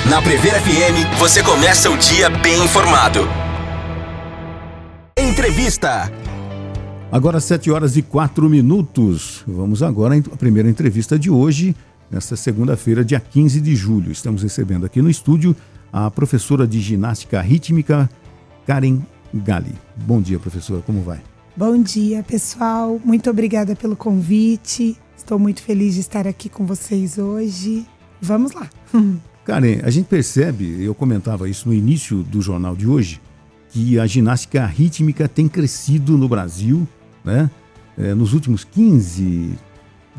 Na Prever FM, você começa o dia bem informado. Entrevista. Agora 7h04. Vamos agora à primeira entrevista de hoje, nesta segunda-feira, dia 15 de julho. Estamos recebendo aqui no estúdio a professora de ginástica rítmica, Karen Galli. Bom dia, professora, como vai? Bom dia, pessoal. Muito obrigada pelo convite. Estou muito feliz de estar aqui com vocês hoje. Vamos lá. Karen, a gente percebe, eu comentava isso no início do jornal de hoje, que a ginástica rítmica tem crescido no Brasil, né? Nos últimos 15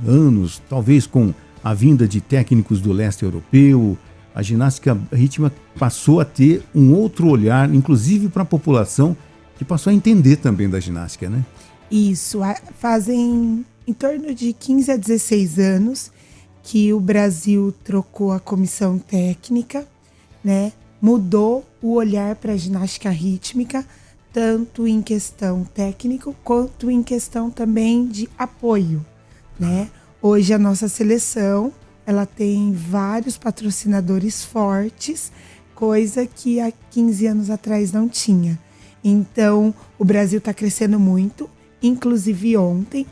anos, talvez com a vinda de técnicos do leste europeu, a ginástica rítmica passou a ter um outro olhar, inclusive para a população, que passou a entender também da ginástica, né? Isso, fazem em torno de 15 a 16 anos que o Brasil trocou a comissão técnica, né? Mudou o olhar para a ginástica rítmica, tanto em questão técnico quanto em questão também de apoio, né? Hoje a nossa seleção, ela tem vários patrocinadores fortes, coisa que há 15 anos atrás não tinha. Então, o Brasil está crescendo muito, inclusive ontem,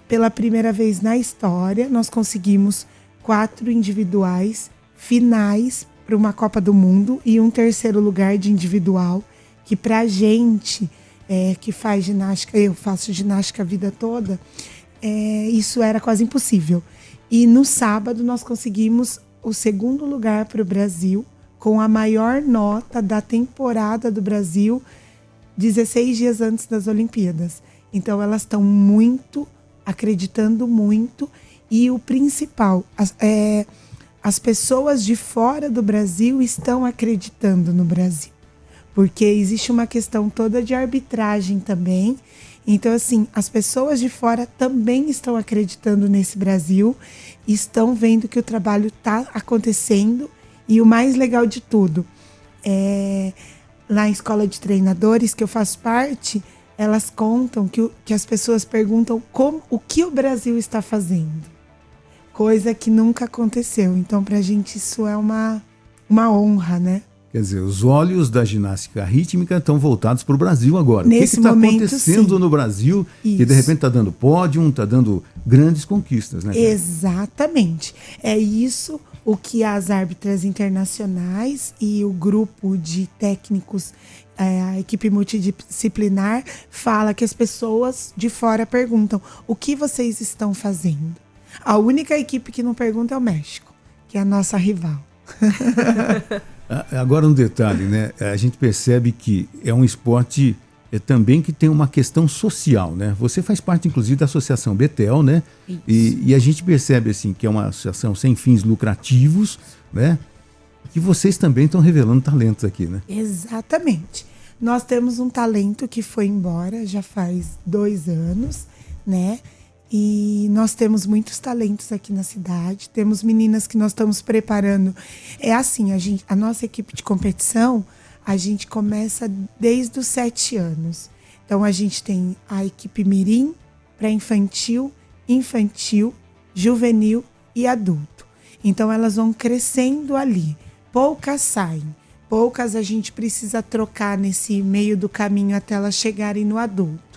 pela primeira vez na história, nós conseguimos 4 individuais finais para uma Copa do Mundo e um terceiro lugar de individual, que pra gente que faz ginástica, eu faço ginástica a vida toda, isso era quase impossível. E no sábado nós conseguimos o segundo lugar para o Brasil, com a maior nota da temporada do Brasil, 16 dias antes das Olimpíadas. Então elas estão acreditando muito, e o principal, as pessoas de fora do Brasil estão acreditando no Brasil, porque existe uma questão toda de arbitragem também. Então, assim, as pessoas de fora também estão acreditando nesse Brasil, estão vendo que o trabalho está acontecendo, e o mais legal de tudo, lá na escola de treinadores que eu faço parte, elas contam que as pessoas perguntam o que o Brasil está fazendo. Coisa que nunca aconteceu. Então, pra gente, isso é uma honra, né? Quer dizer, os olhos da ginástica rítmica estão voltados para o Brasil agora. Nesse o que está momento, acontecendo sim. no Brasil, Isso. que de repente está dando pódio, está dando grandes conquistas, né? Exatamente. É isso o que as árbitras internacionais e o grupo de técnicos, a equipe multidisciplinar, fala, que as pessoas de fora perguntam: o que vocês estão fazendo? A única equipe que não pergunta é o México, que é a nossa rival. Agora um detalhe, né? A gente percebe que é um esporte também que tem uma questão social, né? Você faz parte, inclusive, da Associação Betel, né? E a gente percebe, assim, que é uma associação sem fins lucrativos, né? Que vocês também estão revelando talentos aqui, né? Exatamente. Nós temos um talento que foi embora já faz 2 anos, né? E nós temos muitos talentos aqui na cidade. Temos meninas que nós estamos preparando. É assim, a nossa equipe de competição, a gente começa desde os 7 anos. Então, a gente tem a equipe mirim, pré-infantil, infantil, juvenil e adulto. Então, elas vão crescendo ali. Poucas saem. Poucas a gente precisa trocar nesse meio do caminho até elas chegarem no adulto.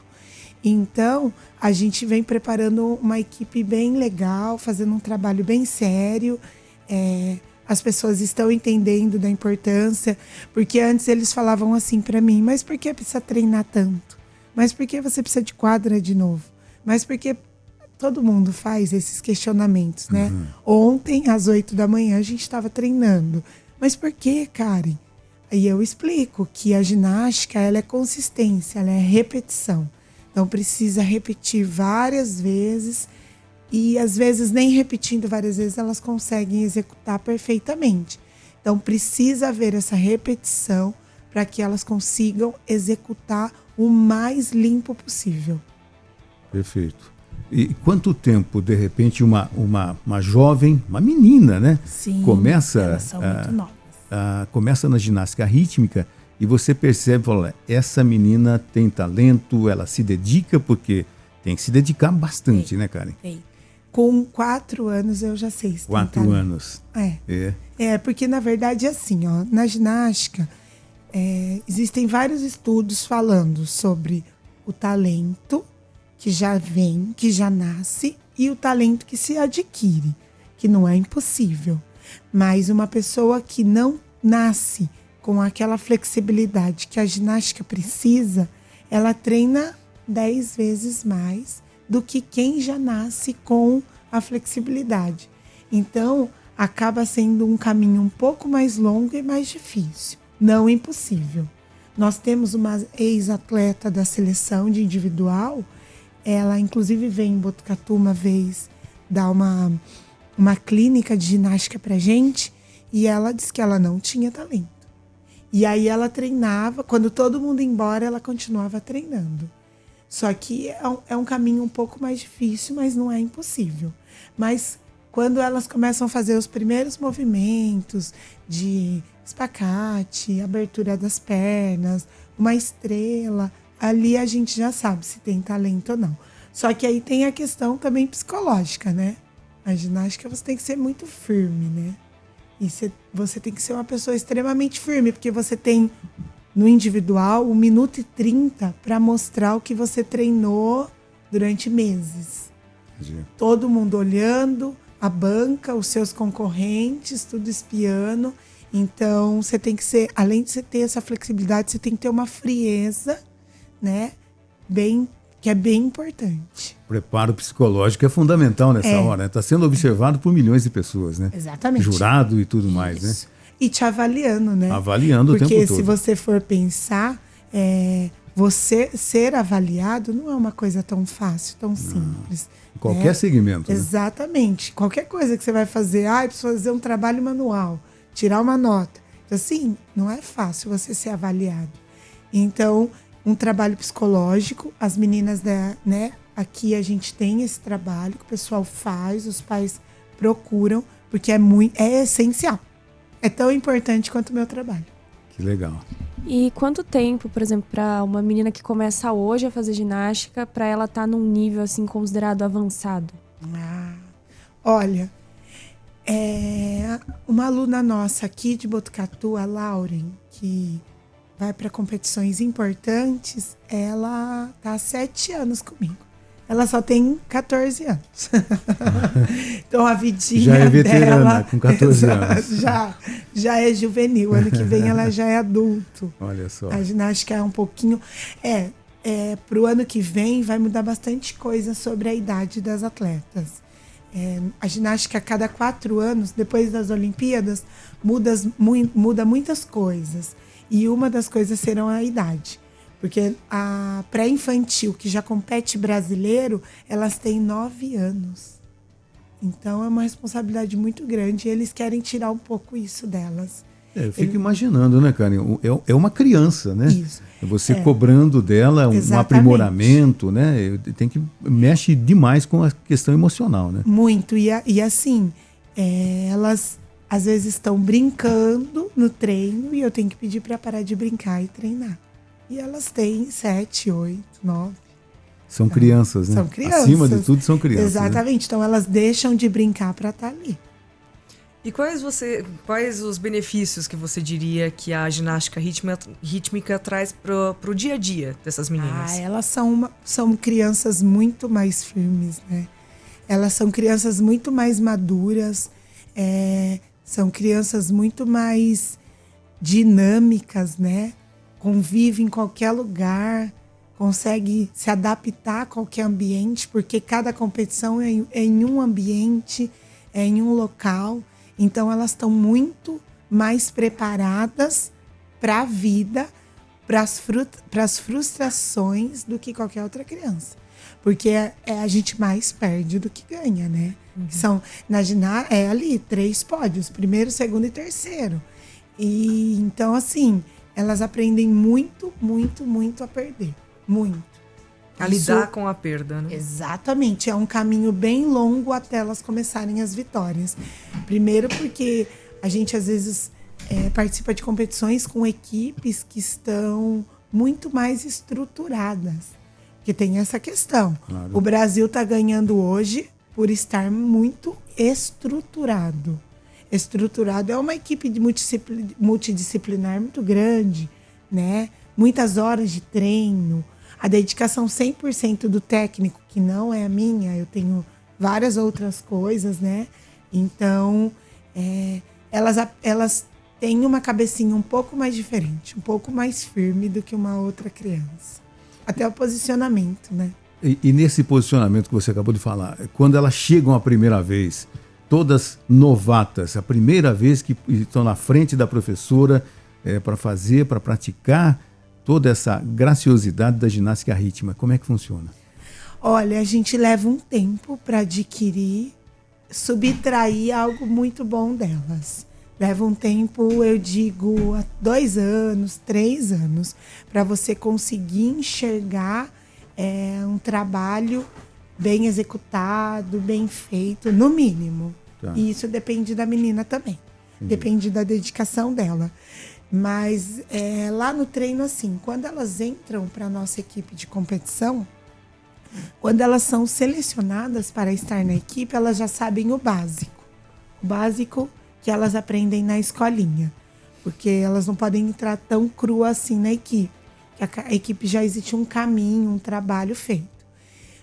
Então, a gente vem preparando uma equipe bem legal, fazendo um trabalho bem sério. As pessoas estão entendendo da importância, porque antes eles falavam assim para mim: mas por que precisa treinar tanto? Mas por que você precisa de quadra de novo? Mas por que... Todo mundo faz esses questionamentos, né? Ontem, às 8 da manhã, a gente estava treinando. Mas por que, Karen? Aí eu explico que a ginástica, ela é consistência, ela é repetição. Então, precisa repetir várias vezes, e às vezes nem repetindo várias vezes elas conseguem executar perfeitamente. Então, precisa haver essa repetição para que elas consigam executar o mais limpo possível. Perfeito. E quanto tempo, de repente, uma jovem, uma menina, né? Sim, começa, elas são muito novas. Começa na ginástica rítmica, e você percebe, fala, essa menina tem talento, ela se dedica, porque tem que se dedicar bastante, né, Karen? Tem. Com 4 anos eu já sei. 4 anos. Porque na verdade é assim, ó, na ginástica existem vários estudos falando sobre o talento que já vem, que já nasce, e o talento que se adquire, que não é impossível. Mas uma pessoa que não nasce com aquela flexibilidade que a ginástica precisa, ela treina 10 vezes mais do que quem já nasce com a flexibilidade. Então, acaba sendo um caminho um pouco mais longo e mais difícil. Não impossível. Nós temos uma ex-atleta da seleção de individual, ela inclusive veio em Botucatu uma vez dar uma clínica de ginástica pra gente, e ela disse que ela não tinha talento. E aí ela treinava, quando todo mundo ia embora, ela continuava treinando. Só que é um caminho um pouco mais difícil, mas não é impossível. Mas quando elas começam a fazer os primeiros movimentos de espacate, abertura das pernas, uma estrela, ali a gente já sabe se tem talento ou não. Só que aí tem a questão também psicológica, né? A ginástica você tem que ser muito firme, né? E você tem que ser uma pessoa extremamente firme, porque você tem no individual 1 minuto e 30 para mostrar o que você treinou durante meses. Todo mundo olhando, a banca, os seus concorrentes, tudo espiando. Então, você tem que ser, além de você ter essa flexibilidade, você tem que ter uma frieza, né? Que é bem importante. O preparo psicológico é fundamental nessa hora, né? Está sendo observado por milhões de pessoas, né? Exatamente. Jurado e tudo mais, né? E te avaliando, né? Avaliando o tempo todo. Porque se você for pensar, você ser avaliado não é uma coisa tão fácil, tão simples. Em qualquer segmento. Né? Exatamente. Qualquer coisa que você vai fazer, preciso fazer um trabalho manual, tirar uma nota. Então, assim, não é fácil você ser avaliado. Então, um trabalho psicológico, as meninas, né? Aqui a gente tem esse trabalho que o pessoal faz, os pais procuram, porque é essencial. É tão importante quanto o meu trabalho. Que legal. E quanto tempo, por exemplo, para uma menina que começa hoje a fazer ginástica, para ela estar num nível assim considerado avançado? Olha, uma aluna nossa aqui de Botucatu, a Lauren, que vai para competições importantes, ela tá há 7 anos comigo. Ela só tem 14 anos. Então a vidinha já é veterana, dela, com 14 anos. Já é juvenil. Ano que vem ela já é adulto. Olha só. A ginástica é um pouquinho... pro ano que vem vai mudar bastante coisa sobre a idade das atletas. A ginástica a cada 4 anos, depois das Olimpíadas, muda muitas coisas. E uma das coisas serão a idade. Porque a pré-infantil, que já compete brasileiro, elas têm 9 anos. Então é uma responsabilidade muito grande e eles querem tirar um pouco isso delas. Eu fico imaginando, né, Karen? É uma criança, né? Isso. Você cobrando dela um aprimoramento, né? Mexe demais com a questão emocional, né? Muito. E assim, elas às vezes estão brincando no treino e eu tenho que pedir para parar de brincar e treinar. E elas têm 7, 8, 9. São crianças, né? São crianças. Acima de tudo, são crianças. Exatamente. Né? Então, elas deixam de brincar para estar ali. E quais os benefícios que você diria que a ginástica rítmica traz pro dia a dia dessas meninas? Elas são crianças muito mais firmes, né? Elas são crianças muito mais maduras, são crianças muito mais dinâmicas, né? Convive em qualquer lugar, consegue se adaptar a qualquer ambiente, porque cada competição é em um ambiente, é em um local. Então, elas estão muito mais preparadas para a vida, para as frustrações do que qualquer outra criança. Porque a gente mais perde do que ganha, né? São, na ginástica, ali 3 pódios, primeiro, segundo e terceiro. E então, assim, elas aprendem muito, muito, muito a perder. Muito. A lidar com a perda, né? Exatamente. É um caminho bem longo até elas começarem as vitórias. Primeiro porque a gente, às vezes, participa de competições com equipes que estão muito mais estruturadas. Porque tem essa questão. Claro. O Brasil está ganhando hoje por estar muito estruturado. Estruturado é uma equipe de multidisciplinar muito grande, né? Muitas horas de treino, a dedicação 100% do técnico, que não é a minha, eu tenho várias outras coisas, né? Então, elas têm uma cabecinha um pouco mais diferente, um pouco mais firme do que uma outra criança. Até o posicionamento, né? E nesse posicionamento que você acabou de falar, quando elas chegam a primeira vez, todas novatas, a primeira vez que estão na frente da professora para praticar toda essa graciosidade da ginástica rítmica, como é que funciona? Olha, a gente leva um tempo para adquirir, subtrair algo muito bom delas. Leva um tempo, eu digo, 2 anos, 3 anos, para você conseguir enxergar um trabalho bem executado, bem feito, no mínimo. Tá. E isso depende da menina também. Entendi. Depende da dedicação dela. Mas lá no treino, assim, quando elas entram para a nossa equipe de competição, quando elas são selecionadas para estar na equipe, elas já sabem o básico. O básico que elas aprendem na escolinha. Porque elas não podem entrar tão cru assim na equipe. A equipe já existe um caminho, um trabalho feito.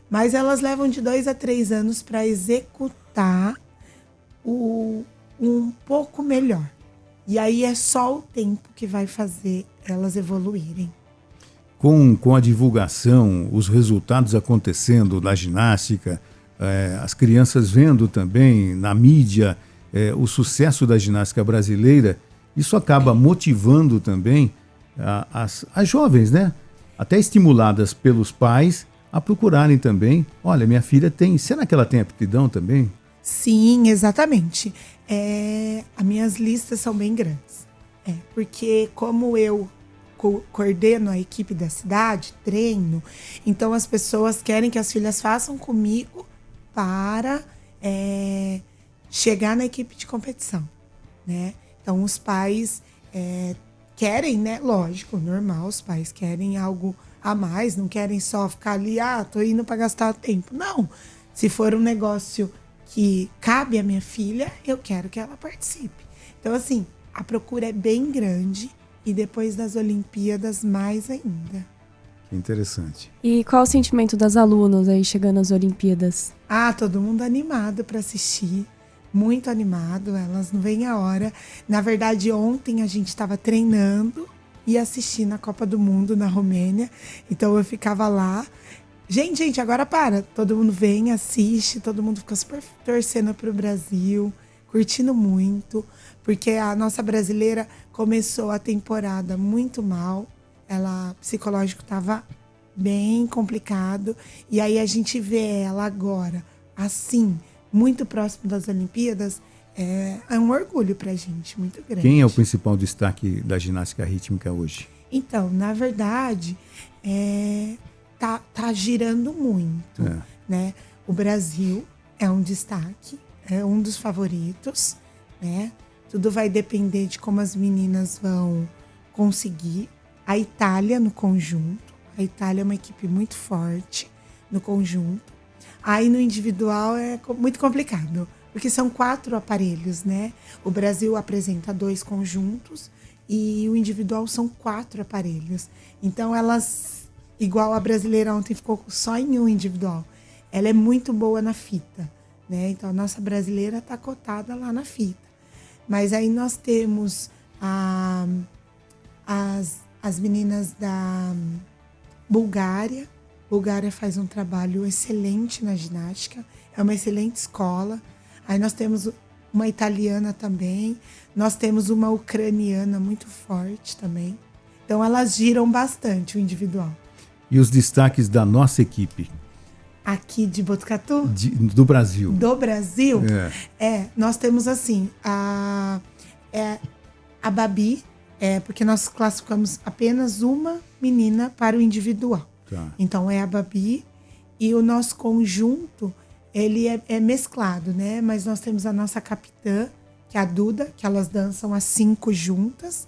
Mas elas levam de 2 a 3 anos para executar um pouco melhor. E aí é só o tempo que vai fazer elas evoluírem. Com a divulgação, os resultados acontecendo da ginástica, as crianças vendo também na mídia o sucesso da ginástica brasileira, isso acaba motivando também as jovens, né? Até estimuladas pelos pais a procurarem também. Olha, minha filha será que ela tem aptidão também? Sim, exatamente. As minhas listas são bem grandes. Porque como eu coordeno a equipe da cidade, treino, então as pessoas querem que as filhas façam comigo para chegar na equipe de competição, né? Então os pais querem, né? Lógico, normal, os pais querem algo a mais, não querem só ficar ali, tô indo para gastar tempo. Não, se for um negócio que cabe à minha filha, eu quero que ela participe. Então, assim, a procura é bem grande e depois das Olimpíadas, mais ainda. Que interessante. E qual o sentimento das alunas aí chegando às Olimpíadas? Todo mundo animado para assistir, muito animado, elas não veem a hora. Na verdade, ontem a gente estava treinando e assistindo a Copa do Mundo na Romênia, então eu ficava lá. Gente, agora para. Todo mundo vem, assiste, todo mundo fica super torcendo pro Brasil, curtindo muito, porque a nossa brasileira começou a temporada muito mal, psicológico estava bem complicado, e aí a gente vê ela agora, assim, muito próximo das Olimpíadas, é um orgulho pra gente, muito grande. Quem é o principal destaque da ginástica rítmica hoje? Então, na verdade, tá girando muito, né? O Brasil é um destaque, é um dos favoritos, né? Tudo vai depender de como as meninas vão conseguir. A Itália no conjunto, a Itália é uma equipe muito forte no conjunto. Aí no individual é muito complicado, porque são 4 aparelhos, né? O Brasil apresenta 2 conjuntos e o individual são 4 aparelhos. Então elas, igual a brasileira ontem ficou só em um individual, ela é muito boa na fita, né? Então a nossa brasileira está cotada lá na fita. Mas aí nós temos as meninas da Bulgária. Bulgária faz um trabalho excelente na ginástica, é uma excelente escola. Aí nós temos uma italiana também, nós temos uma ucraniana muito forte também. Então elas giram bastante o individual. E os destaques da nossa equipe? Aqui de Botucatu? Do Brasil. Do Brasil? Nós temos assim, a Babi, porque nós classificamos apenas uma menina para o individual. Tá. Então é a Babi, e o nosso conjunto, ele é mesclado, né? Mas nós temos a nossa capitã, que é a Duda, que elas dançam as 5 juntas,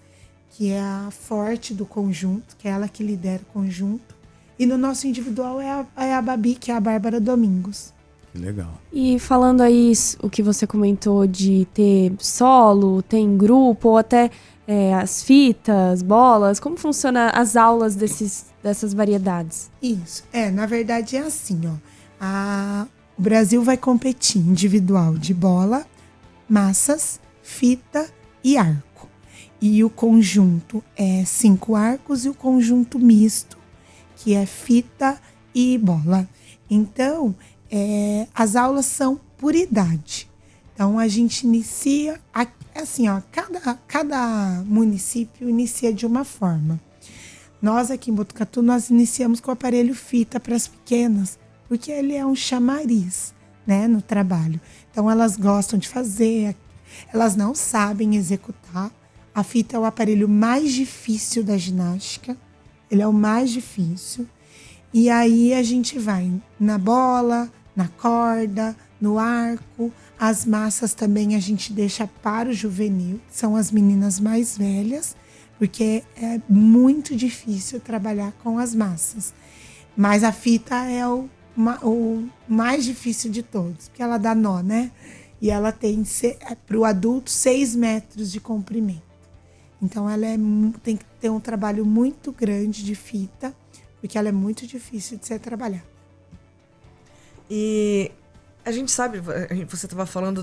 que é a forte do conjunto, que é ela que lidera o conjunto. E no nosso individual é a Babi, que é a Bárbara Domingos. Que legal. E falando aí o que você comentou de ter solo, tem grupo, ou até as fitas, bolas, como funciona as aulas dessas variedades? Isso. Na verdade é assim, ó. O Brasil vai competir individual de bola, massas, fita e arco. E o conjunto é 5 arcos e o conjunto misto, que é fita e bola. Então, as aulas são por idade. Então, a gente inicia, assim, ó, cada município inicia de uma forma. Nós aqui em Botucatu, nós iniciamos com o aparelho fita para as pequenas, porque ele é um chamariz, né, no trabalho. Então, elas gostam de fazer, elas não sabem executar. A fita é o aparelho mais difícil da ginástica, ele é o mais difícil. E aí a gente vai na bola, na corda, no arco. As massas também a gente deixa para o juvenil, que são as meninas mais velhas, porque é muito difícil trabalhar com as massas. Mas a fita é o mais difícil de todos, porque ela dá nó, né? E ela tem, para o adulto, 6 metros de comprimento. Então ela tem que ter um trabalho muito grande de fita, porque ela é muito difícil de ser trabalhada. E a gente sabe, você estava falando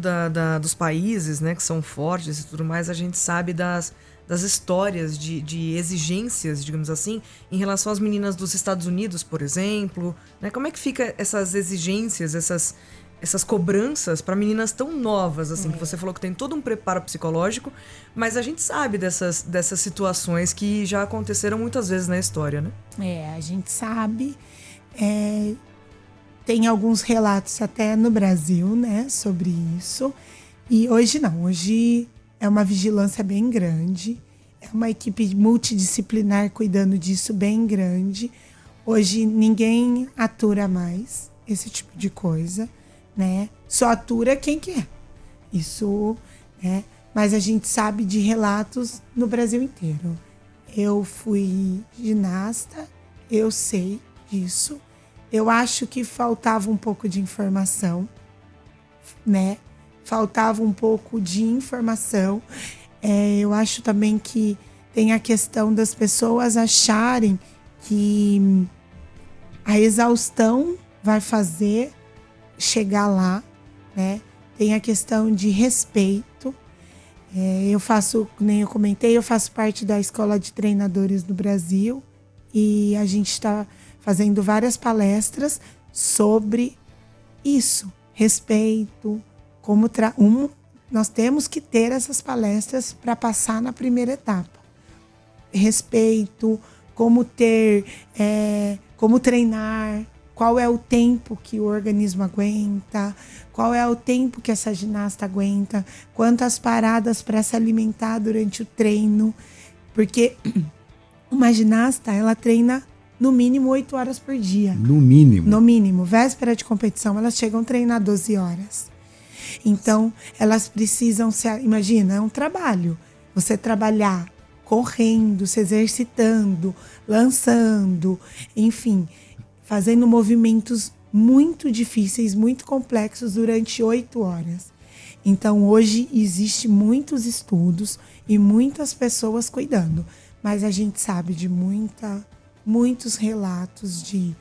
dos países, né, que são fortes e tudo mais, a gente sabe das histórias de exigências, digamos assim, em relação às meninas dos Estados Unidos, por exemplo, né? Como é que fica essas exigências, essas cobranças para meninas tão novas, assim, que você falou que tem todo um preparo psicológico, mas a gente sabe dessas situações que já aconteceram muitas vezes na história, né? A gente sabe. Tem alguns relatos até no Brasil, né, sobre isso. E hoje não, hoje é uma vigilância bem grande, é uma equipe multidisciplinar cuidando disso bem grande. Hoje ninguém atura mais esse tipo de coisa, né? Só atura quem quer. Isso, né? Mas a gente sabe de relatos no Brasil inteiro. Eu fui ginasta, eu sei disso. Eu acho que faltava um pouco de informação, né? Faltava um pouco de informação. Eu acho também que tem a questão das pessoas acharem que a exaustão vai fazer chegar lá, né? Tem a questão de respeito. Eu faço, nem eu comentei, eu faço parte da Escola de Treinadores do Brasil e a gente está fazendo várias palestras sobre isso, respeito, nós temos que ter essas palestras para passar na primeira etapa. Respeito, como treinar, qual é o tempo que o organismo aguenta, qual é o tempo que essa ginasta aguenta, quantas paradas para se alimentar durante o treino, porque uma ginasta, ela treina no mínimo 8 horas por dia. No mínimo? No mínimo. Véspera de competição, elas chegam a treinar 12 horas. Então, elas precisam imagina, é um trabalho. Você trabalhar correndo, se exercitando, lançando, enfim, fazendo movimentos muito difíceis, muito complexos durante 8 horas. Então, hoje, existe muitos estudos e muitas pessoas cuidando. Mas a gente sabe de muitos relatos de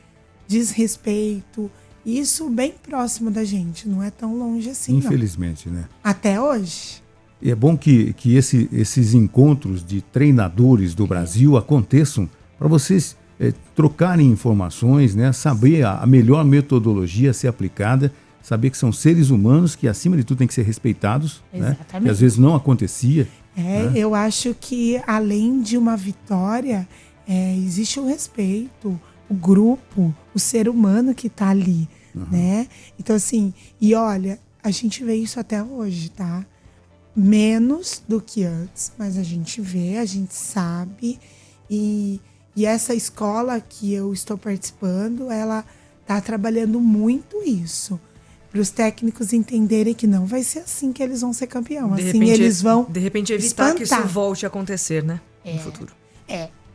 desrespeito, isso bem próximo da gente, não é tão longe assim, infelizmente, não. Né? Até hoje. E é bom que esses encontros de treinadores do Brasil aconteçam para vocês trocarem informações, né? Saber a melhor metodologia a ser aplicada, saber que são seres humanos que, acima de tudo, têm que ser respeitados, né? Que às vezes não acontecia. Né? Eu acho que, além de uma vitória, existe o respeito, o grupo, o ser humano que está ali, né? Então, assim, e olha, a gente vê isso até hoje, tá? Menos do que antes, mas a gente vê, a gente sabe. E essa escola que eu estou participando, ela está trabalhando muito isso. Para os técnicos entenderem que não vai ser assim que eles vão ser campeão. Assim eles vão de repente evitar que isso volte a acontecer, né? No futuro.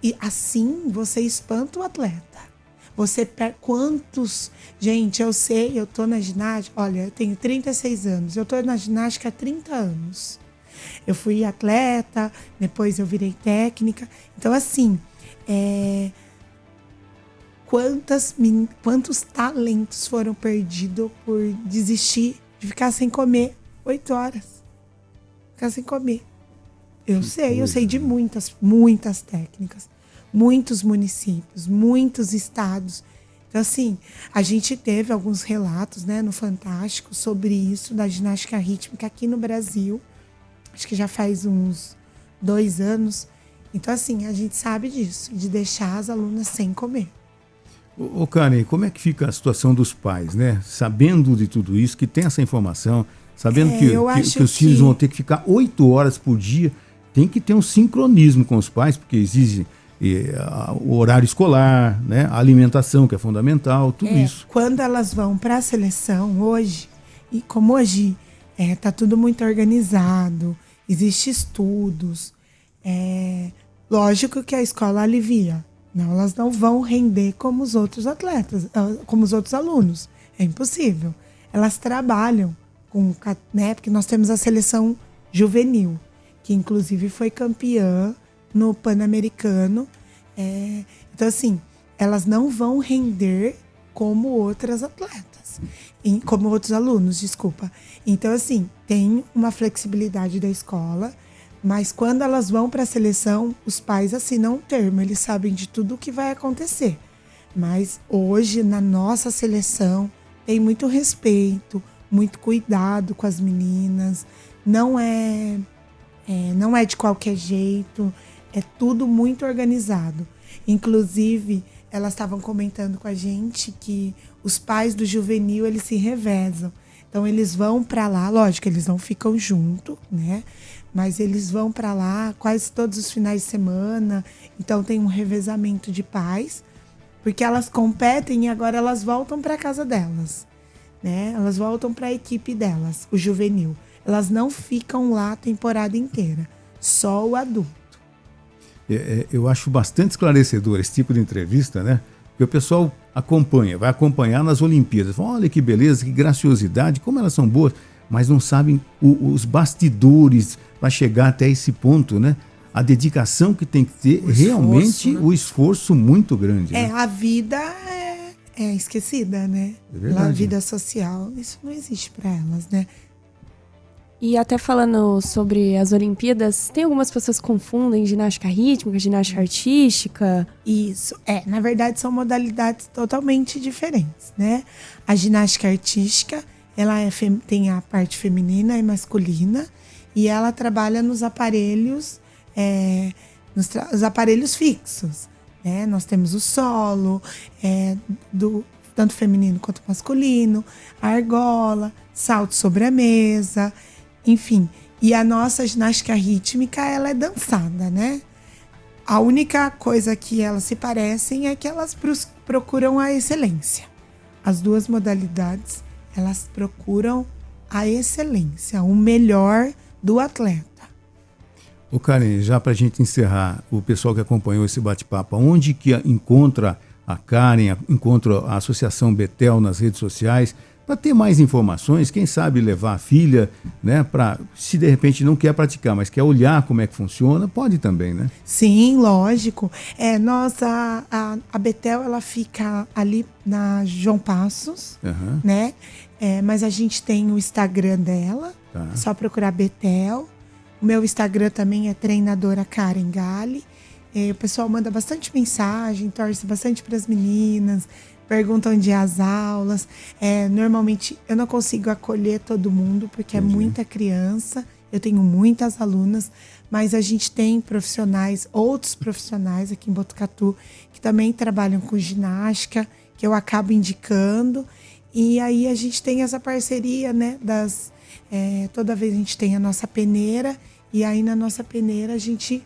E assim você espanta o atleta. Quantos... Gente, eu sei, eu tô na ginástica... Olha, eu tenho 36 anos. Eu tô na ginástica há 30 anos. Eu fui atleta, depois eu virei técnica. Então, assim... Quantos talentos foram perdidos por desistir de ficar sem comer 8 horas? Ficar sem comer. Eu sei de muitas técnicas, muitos municípios, muitos estados. Então, assim, a gente teve alguns relatos, né, no Fantástico sobre isso, da ginástica rítmica aqui no Brasil. Acho que já faz uns 2 anos. Então, assim, a gente sabe disso, de deixar as alunas sem comer. Ô Karen, como é que fica a situação dos pais, né? Sabendo de tudo isso, que tem essa informação, sabendo que os filhos vão ter que ficar 8 horas por dia, tem que ter um sincronismo com os pais, porque exige o horário escolar, né? A alimentação, que é fundamental, tudo isso. Quando elas vão para a seleção hoje, e como hoje tá tudo muito organizado, existem estudos, lógico que a escola alivia. Não, elas não vão render como os outros atletas, como os outros alunos. É impossível. Elas trabalham com, né? Porque nós temos a seleção juvenil, que inclusive foi campeã no Pan-Americano. Então, assim, elas não vão render como outras atletas, como outros alunos, desculpa. Então, assim, tem uma flexibilidade da escola. Mas quando elas vão para a seleção, os pais assinam um termo, eles sabem de tudo o que vai acontecer. Mas hoje, na nossa seleção, tem muito respeito, muito cuidado com as meninas. Não é de qualquer jeito, é tudo muito organizado. Inclusive, elas estavam comentando com a gente que os pais do juvenil, eles se revezam. Então, eles vão para lá, lógico, eles não ficam junto, né? Mas eles vão para lá quase todos os finais de semana. Então tem um revezamento de pais, porque elas competem e agora elas voltam para casa delas, né? Elas voltam para a equipe delas, o juvenil. Elas não ficam lá a temporada inteira, só o adulto. Eu acho bastante esclarecedor esse tipo de entrevista, né? Porque o pessoal vai acompanhar nas Olimpíadas. Fala, olha que beleza, que graciosidade, como elas são boas. Mas não sabem os bastidores para chegar até esse ponto, né? A dedicação que tem que ter, realmente, né? O esforço muito grande. Né? A vida é esquecida, né? É verdade. A vida social, isso não existe para elas, né? E até falando sobre as Olimpíadas, tem algumas pessoas que confundem ginástica rítmica, ginástica artística. Isso, na verdade são modalidades totalmente diferentes, né? A ginástica artística, ela tem a parte feminina e masculina, e ela trabalha nos aparelhos, nos aparelhos fixos, né? Nós temos o solo, tanto feminino quanto masculino, a argola, salto sobre a mesa, enfim. E a nossa ginástica rítmica, ela é dançada, né? A única coisa que elas se parecem é que elas procuram a excelência. As duas modalidades, elas procuram a excelência, o melhor do atleta. Ô Karen, já para a gente encerrar, o pessoal que acompanhou esse bate-papo, onde que encontra a Karen, encontra a Associação Bethel nas redes sociais, para ter mais informações, quem sabe levar a filha, né, para, se de repente não quer praticar, mas quer olhar como é que funciona, pode também, né? Sim, lógico. A Bethel, ela fica ali na João Passos, né? Mas a gente tem o Instagram dela, é só procurar Bethel. O meu Instagram também é treinadora Karen Galli. O pessoal manda bastante mensagem, torce bastante para as meninas, perguntam de as aulas. Normalmente eu não consigo acolher todo mundo, porque Entendi. É muita criança. Eu tenho muitas alunas, mas a gente tem outros profissionais aqui em Botucatu, que também trabalham com ginástica, que eu acabo indicando. E aí a gente tem essa parceria, né? Toda vez a gente tem a nossa peneira, e aí na nossa peneira a gente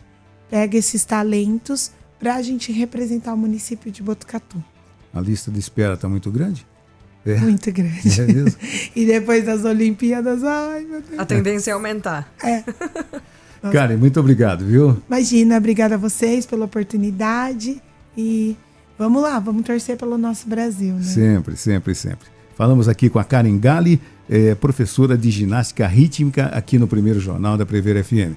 pega esses talentos para a gente representar o município de Botucatu. A lista de espera está muito grande? Muito grande. É mesmo? E depois das Olimpíadas, ai meu Deus. A tendência é aumentar. Karen, muito obrigado, viu? Imagina, obrigada a vocês pela oportunidade e Vamos lá, vamos torcer pelo nosso Brasil, né? Sempre, sempre, sempre. Falamos aqui com a Karen Galli, professora de ginástica rítmica aqui no Primeiro Jornal da Prever FM.